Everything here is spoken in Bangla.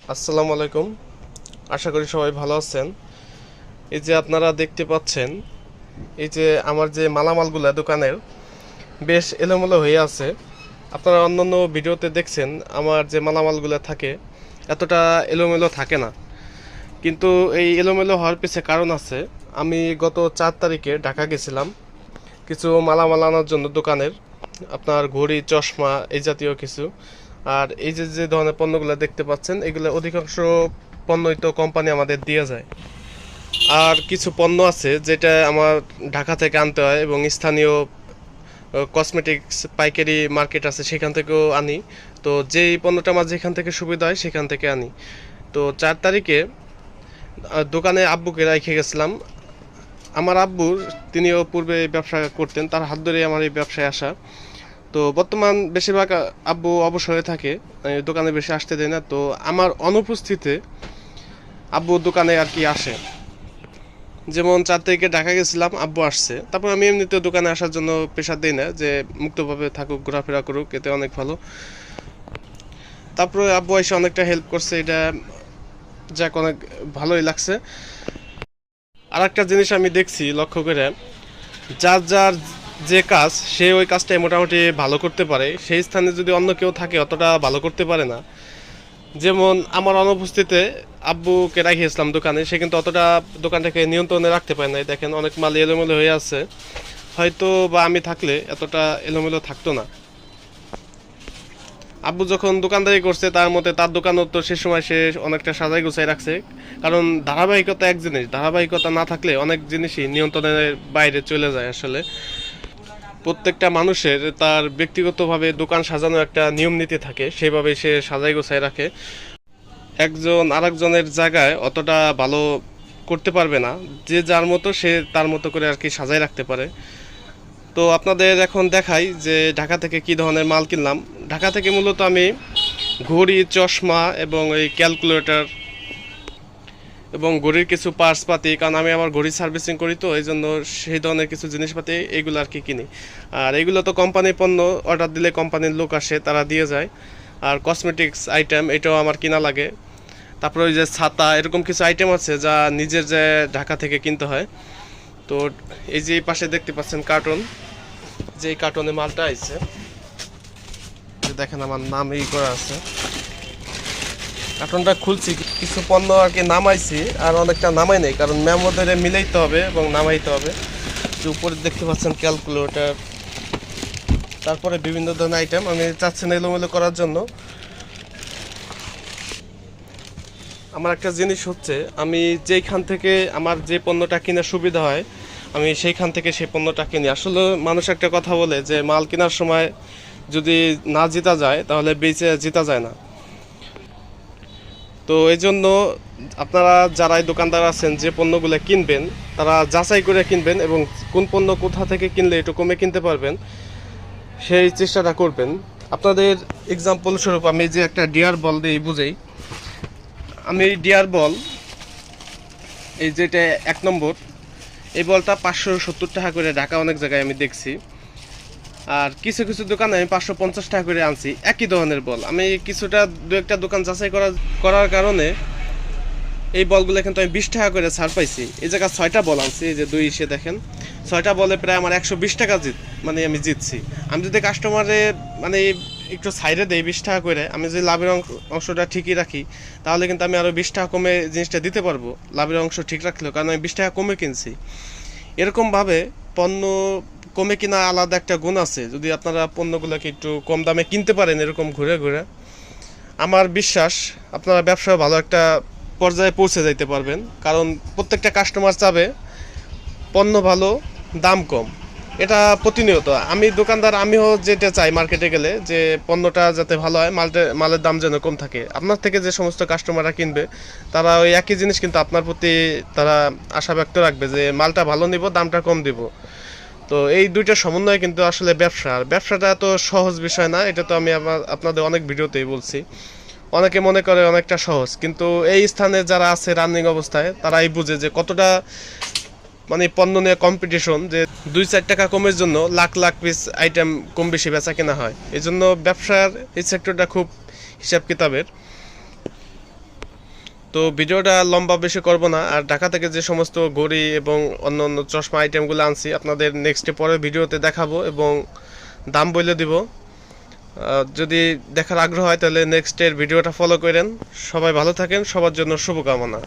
আসসালামু আলাইকুম। আশা করি সবাই ভালো আছেন। এই যে আপনারা দেখতে পাচ্ছেন, এই যে আমার যে মালামালগুলা দোকানের বেশ এলোমেলো হয়ে আছে। আপনারা অন্যান্য ভিডিওতে দেখছেন আমার যে মালামালগুলো থাকে এতটা এলোমেলো থাকে না, কিন্তু এই এলোমেলো হওয়ার পিছনে কারণ আছে। আমি গত 4 তারিখে ঢাকা গেছিলাম কিছু মালামাল আনার জন্য দোকানের, আপনার ঘড়ি, চশমা, এই জাতীয় কিছু। আর এই যে যে ধরনের পণ্যগুলো দেখতে পাচ্ছেন, এগুলো অধিকাংশ পণ্যই তো কোম্পানি আমাদের দিয়ে যায়। আর কিছু পণ্য আছে যেটা আমার ঢাকা থেকে আনতে হয় এবং স্থানীয় কসমেটিক্স পাইকারি মার্কেট আছে সেখান থেকেও আনি। তো যেই পণ্যটা আমার যেখান থেকে সুবিধা হয় সেখান থেকে আনি। তো 4 তারিখে দোকানে আব্বুকে রেখে গেছিলাম। আমার আব্বুর, তিনিও পূর্বে ব্যবসা করতেন, তার হাত ধরে আমার এই ব্যবসায় আসা। তো বর্তমান বেশিরভাগ আব্বু অবসরে থাকে, দোকানে বেশি আসতে দেয় না। তো আমার অনুপস্থিতিতে আব্বু দোকানে আর কি আসে। যেমন 4 তারিখে ঢাকা গেছিলাম, আব্বু আসছে, তারপর আমি এমনিতে দোকানে আসার জন্য প্রেশার দিই না, যে মুক্তভাবে থাকুক, ঘোরাফেরা করুক, এতে অনেক ভালো। তারপরে আব্বু এসে অনেকটা হেল্প করছে, এটা যাক অনেক ভালোই লাগছে। আর একটা জিনিস আমি দেখছি লক্ষ্য করে, যার যার যে কাজ সে ওই কাজটাই মোটামুটি ভালো করতে পারে, সেই স্থানে যদি অন্য কেউ থাকে অতটা ভালো করতে পারে না। যেমন আমার অনুপস্থিতিতে আব্বুকে রাখিয়েছিলাম দোকানে, সে কিন্তু অতটা দোকানটাকে নিয়ন্ত্রণে রাখতে পারে নাই। দেখেন অনেক মাল এলোমেলো হয়ে আছে, হয়তো বা আমি থাকলে এতটা এলোমেলো থাকতো না। আব্বু যখন দোকানদারি করছে তার মধ্যে তার দোকানও তো সে সময় সে অনেকটা সাজাই গুছাই রাখছে। কারণ ধারাবাহিকতা এক জিনিস, ধারাবাহিকতা না থাকলে অনেক জিনিসই নিয়ন্ত্রণের বাইরে চলে যায় আসলে। প্রত্যেকটা মানুষের তার ব্যক্তিগতভাবে দোকান সাজানোর একটা নিয়ম নীতি থাকে, সেভাবে সে সাজাই গোছাই রাখে। একজন আরেকজনের জায়গায় অতটা ভালো করতে পারবে না, যে যার মতো সে তার মতো করে আর কি সাজাই রাখতে পারে। তো আপনাদের এখন দেখাই যে ঢাকা থেকে কি ধরনের মাল কিনলাম। ঢাকা থেকে মূলত আমি ঘড়ি, চশমা এবং এই ক্যালকুলেটর এবং ঘড়ির কিছু পার্টস পাতি, কারণ আমি আমার ঘড়ি সার্ভিসিং করি, তো এই জন্য সেই ধরনের কিছু জিনিসপাতি এইগুলো আর কি কিনি। আর এইগুলো তো কোম্পানির পণ্য, অর্ডার দিলে কোম্পানির লোক আসে, তারা দিয়ে যায়। আর কসমেটিক্স আইটেম এটাও আমার কিনা লাগে। তারপরে ওই যে ছাতা, এরকম কিছু আইটেম আছে যা নিজের যে ঢাকা থেকে কিনতে হয়। তো এই যে এই পাশে দেখতে পাচ্ছেন কার্টন, যে এই কার্টনে মালটা আইছে, দেখেন আমার নাম এই করা আছে। কার্টনটা খুলছি, কিছু পণ্য আর কি নামাইছি, আর অনেকটা নামাই নেই, কারণ মেমো ধরে মিলাইতে হবে এবং নামাইতে হবে। যে উপরে দেখতে পাচ্ছেন ক্যালকুলেটর, তারপরে বিভিন্ন ধরনের আইটেম আমি চাচ্ছি না এলোমেলো করার জন্য। আমার একটা জিনিস হচ্ছে, আমি যেইখান থেকে আমার যে পণ্যটা কিনে সুবিধা হয় আমি সেইখান থেকে সেই পণ্যটা কিনি। আসলে মানুষ একটা কথা বলে যে মাল কেনার সময় যদি না জিতা যায় তাহলে বেচে জিতা যায় না। তো এই জন্য আপনারা যারাই দোকানদার আছেন, যে পণ্যগুলো কিনবেন তারা যাচাই করে কিনবেন, এবং কোন পণ্য কোথা থেকে কিনলে একটু কমে কিনতে পারবেন সেই চেষ্টাটা করবেন। আপনাদের এক্সাম্পল স্বরূপ আমি যে একটা ডিয়ার বল দিয়ে বুঝাই। আমি ডিয়ার বল, এই যেটা 1 নম্বর, এই বলটা 570 টাকা করে ঢাকা অনেক জায়গায় আমি দেখছি। আর কিছু কিছু দোকানে আমি 550 টাকা করে আনছি একই ধরনের বল। আমি কিছুটা দু একটা দোকান যাচাই করার কারণে এই বলগুলো কিন্তু আমি 20 টাকা করে ছাড় পাইছি। এই জায়গায় 6টা বল আনছি, এই যে 2 ইসে দেখেন, 6টা বলে প্রায় আমার 120 টাকা মানে আমি জিতছি। আমি যদি কাস্টমারে মানে একটু সাইডে দেই 20 টাকা করে, আমি যদি লাভের অংশটা ঠিকই রাখি, তাহলে কিন্তু আমি আরও 20 টাকা কমে জিনিসটা দিতে পারবো, লাভের অংশ ঠিক রাখলেও, কারণ আমি 20 টাকা কমে কিনছি। এরকমভাবে পণ্য কমে কিনা আলাদা একটা গুণ আছে। যদি আপনারা পণ্যগুলোকে একটু কম দামে কিনতে পারেন এরকম ঘুরে ঘুরে, আমার বিশ্বাস আপনারা ব্যবসায় ভালো একটা পর্যায়ে পৌঁছে যাইতে পারবেন। কারণ প্রত্যেকটা কাস্টমার চাবে পণ্য ভালো, দাম কম। এটা প্রতিনিয়ত আমি দোকানদার, আমিও যেটা চাই মার্কেটে গেলে, যে পণ্যটা যাতে ভালো হয়, মালের দাম যেন কম থাকে। আপনার থেকে যে সমস্ত কাস্টমাররা কিনবে তারা ওই একই জিনিস কিন্তু আপনার প্রতি তারা আশা ব্যক্ত রাখবে যে মালটা ভালো নিব, দামটা কম দিব। তো এই দুইটা সমন্বয় কিন্তু আসলে ব্যবসা। আর ব্যবসাটা এত সহজ বিষয় না, এটা তো আমি আপনাদের অনেক ভিডিওতেই বলছি। অনেকে মনে করে অনেকটা সহজ, কিন্তু এই স্থানে যারা আছে রানিং অবস্থায় তারাই বুঝে যে কতটা মানে পণ্য নিয়ে কম্পিটিশন, যে 2-4 টাকা কমের জন্য লাখ লাখ পিস আইটেম কম বেশি বেচা কেনা হয়। এই জন্য ব্যবসার এই সেক্টরটা খুব হিসাব কিতাবের। তো ভিডিওটা লম্বা বেশি করব না। আর ঢাকা থেকে যে সমস্ত ঘড়ি এবং অন্য অন্য চশমা আইটেমগুলো আনছি আপনাদের নেক্সটে পরের ভিডিওতে দেখাবো এবং দাম বলে দিব। যদি দেখার আগ্রহ হয় তাহলে নেক্সটের ভিডিওটা ফলো করেন। সবাই ভালো থাকেন, সবার জন্য শুভকামনা।